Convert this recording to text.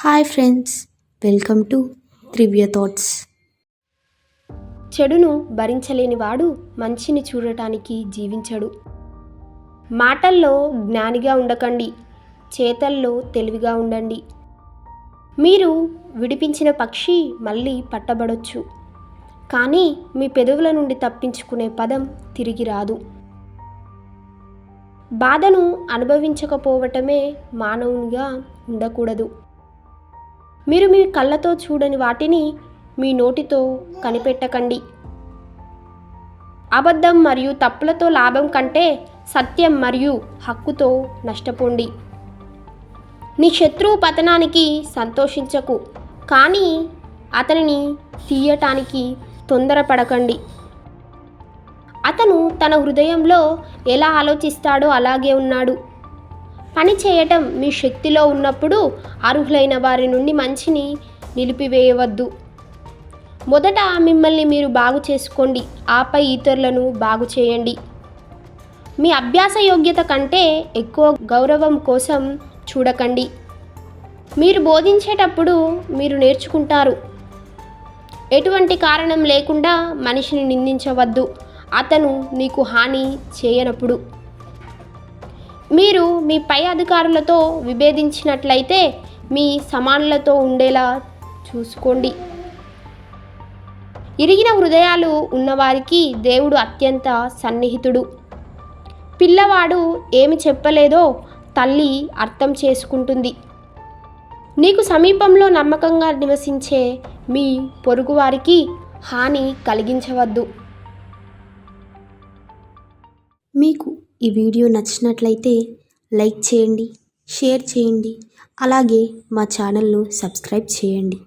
Hi friends, welcome to Trivya thoughts. చెడును భరించలేనివాడు మంచిని చూడటానికి జీవించడు. మాటల్లో జ్ఞానిగా ఉండకండి, చేతల్లో తెలివిగా ఉండండి. మీరు విడిపించిన పక్షి మళ్ళీ పట్టబడొచ్చు, కానీ మీ పెదవుల నుండి తప్పించుకునే పదం తిరిగి రాదు. బాధను అనుభవించకపోవటమే మానవునిగా ఉండకూడదు. మీరు మీ కళ్ళతో చూడని వాటిని మీ నోటితో కనిపెట్టకండి. అబద్ధం మరియు తప్పులతో లాభం కంటే సత్యం మరియు హక్కుతో నష్టపోండి. నీ శత్రువు పతనానికి సంతోషించకు, కానీ అతనిని తీయటానికి తొందరపడకండి. అతను తన హృదయంలో ఎలా ఆలోచిస్తాడో అలాగే ఉన్నాడు. పని చేయటం మీ శక్తిలో ఉన్నప్పుడు అర్హులైన వారి నుండి మంచిని నిలిపివేయవద్దు. మొదట మిమ్మల్ని మీరు బాగు చేసుకోండి, ఆపై ఇతరులను బాగు చేయండి. మీ అభ్యాస యోగ్యత కంటే ఎక్కువ గౌరవం కోసం చూడకండి. మీరు బోధించేటప్పుడు మీరు నేర్చుకుంటారు. ఎటువంటి కారణం లేకుండా మనిషిని నిందించవద్దు, అతను నీకు హాని చేయనప్పుడు. మీరు మీ పై అధికారులతో విభేదించినట్లయితే మీ సమానులతో ఉండేలా చూసుకోండి. ఇరిగిన హృదయాలు ఉన్నవారికి దేవుడు అత్యంత సన్నిహితుడు. పిల్లవాడు ఏమి చెప్పలేదో తల్లి అర్థం చేసుకుంటుంది. నీకు సమీపంలో నమ్మకంగా నివసించే మీ పొరుగువారికి హాని కలిగించవద్దు. మీకు ఈ వీడియో నచ్చినట్లయితే లైక్ చేయండి, షేర్ చేయండి, అలాగే మా ఛానల్ను సబ్స్క్రైబ్ చేయండి.